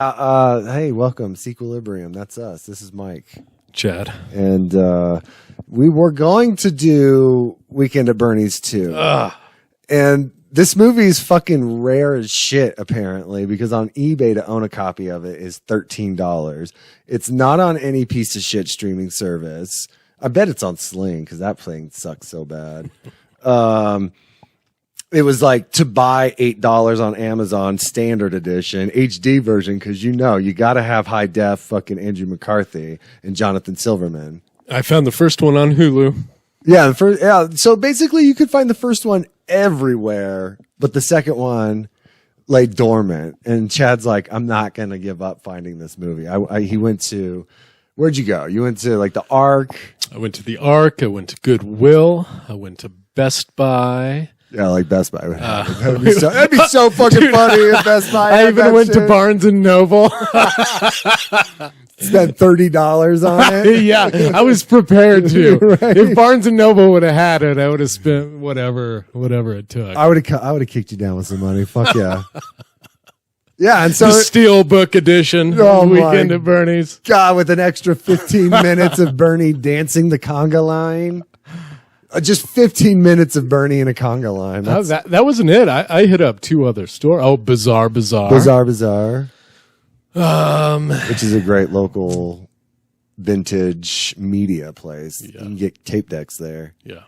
Hey, welcome, SEQUELIBRIUM. That's us. This is Mike. Chad. And we were going to do Weekend at Bernie's 2. And this movie is fucking rare as shit, apparently, because on eBay to own a copy of it is $13. It's not on any piece of shit streaming service. I bet it's on Sling because that thing sucks so bad. It was like to buy $8 on Amazon standard edition HD version because you got to have high def fucking Andrew McCarthy and Jonathan Silverman. I found the first one on Hulu. Yeah, so basically you could find the first one everywhere, but the second one lay dormant. And Chad's like, I'm not gonna give up finding this movie. He went to, where'd you go? You went to like the Ark. I went to the Ark. I went to Goodwill. I went to Best Buy. Yeah, like Best Buy. That'd be so fucking funny if Best Buy. I even went to Barnes and Noble. Spent $30 on it. Yeah, I was prepared to. Right. If Barnes and Noble would have had it, I would have spent whatever it took. I would have kicked you down with some money. Fuck yeah. Yeah, and so the Steelbook edition. Weekend at Bernie's. God, with an extra 15 minutes of Bernie dancing the conga line. Just 15 minutes of Bernie in a conga line. That wasn't it. I hit up two other stores. Oh, Bazaar. Bazaar. Which is a great local vintage media place. Yeah. You can get tape decks there. Yeah.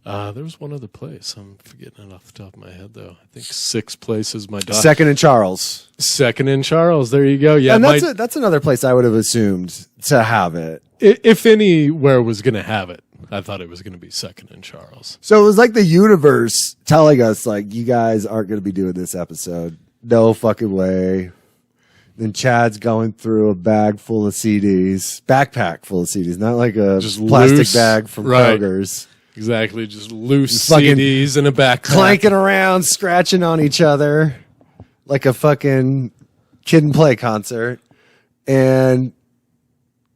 There was one other place. I'm forgetting it off the top of my head, though. I think 6 places. My daughter. Second and Charles. Second and Charles. There you go. Yeah, and that's another place I would have assumed to have it. If anywhere was going to have it, I thought it was going to be Second and Charles. So it was like the universe telling us, like, you guys aren't going to be doing this episode. No fucking way. Then Chad's going through a backpack full of CDs, not like a just plastic loose, bag from Kroger's. Exactly, just loose CDs in a backpack. Clanking around, scratching on each other like a fucking kid and play concert. And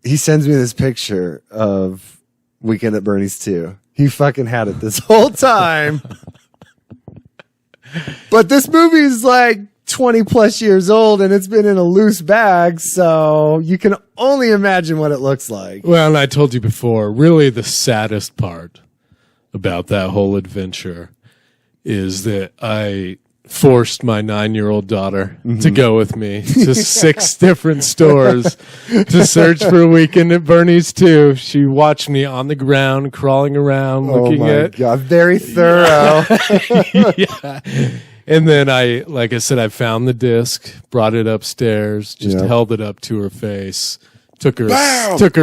he sends me this picture of Weekend at Bernie's 2. He fucking had it this whole time. But this movie is like 20 plus years old and it's been in a loose bag, so you can only imagine what it looks like. Well, and I told you before, really the saddest part about that whole adventure is that I forced my 9-year-old daughter to go with me to 6 different stores to search for Weekend at Bernie's 2. She watched me on the ground, crawling around, looking at. Oh my God, very thorough. Yeah. And then like I said, I found the disc, brought it upstairs, just held it up to her face, took her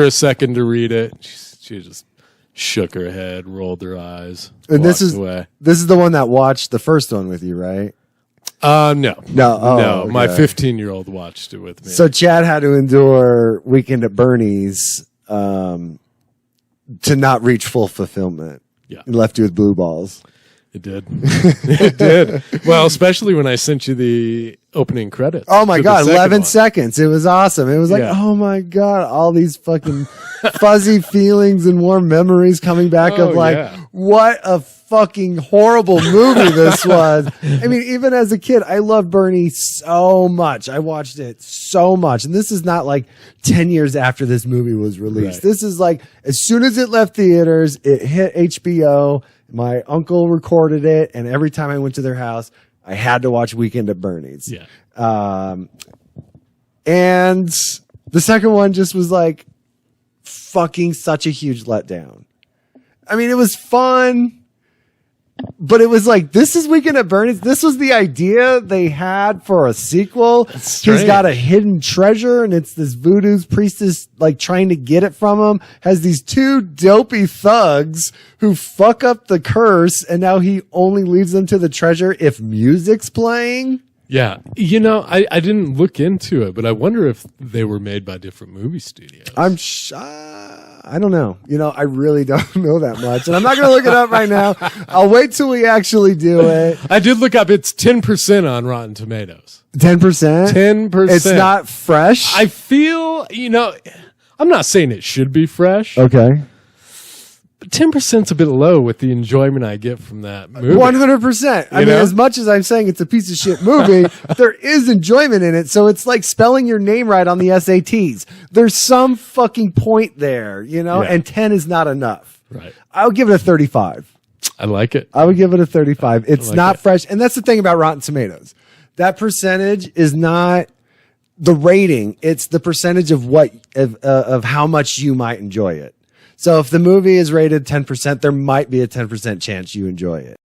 a second to read it. She just shook her head, rolled her eyes, and walked away. This is the one that watched the first one with you, right? No. Okay. My 15-year-old watched it with me. So Chad had to endure Weekend at Bernie's to not reach full fulfillment. Yeah, it left you with blue balls. It did. It did. Well, especially when I sent you the opening credits. Oh my God, 11 seconds. It was awesome. It was like, oh my God, all these fucking fuzzy feelings and warm memories coming back of like, what a fucking horrible movie this was. I mean, even as a kid, I loved Bernie so much. I watched it so much. And this is not like 10 years after this movie was released. Right. This is like, as soon as it left theaters, it hit HBO. My uncle recorded it, and every time I went to their house, I had to watch Weekend at Bernie's. Yeah. And the second one just was like fucking such a huge letdown. I mean, it was fun, but it was like, this is Weekend at Bernie's. This was the idea they had for a sequel. He's got a hidden treasure, and it's this voodoo priestess like trying to get it from him. Has these 2 dopey thugs who fuck up the curse, and now he only leads them to the treasure if music's playing. Yeah. I didn't look into it, but I wonder if they were made by different movie studios. I don't know. I really don't know that much. And I'm not going to look it up right now. I'll wait till we actually do it. I did look up. It's 10% on Rotten Tomatoes. 10%? 10%. It's not fresh? I feel, I'm not saying it should be fresh. Okay. But 10%'s a bit low with the enjoyment I get from that movie. 100%. I mean, as much as I'm saying it's a piece of shit movie, there is enjoyment in it. So it's like spelling your name right on the SATs. There's some fucking point there, you know, and 10 is not enough. Right. I'll give it a 35. I like it. I would give it a 35. It's like not fresh. And that's the thing about Rotten Tomatoes. That percentage is not the rating. It's the percentage of what, of how much you might enjoy it. So if the movie is rated 10%, there might be a 10% chance you enjoy it.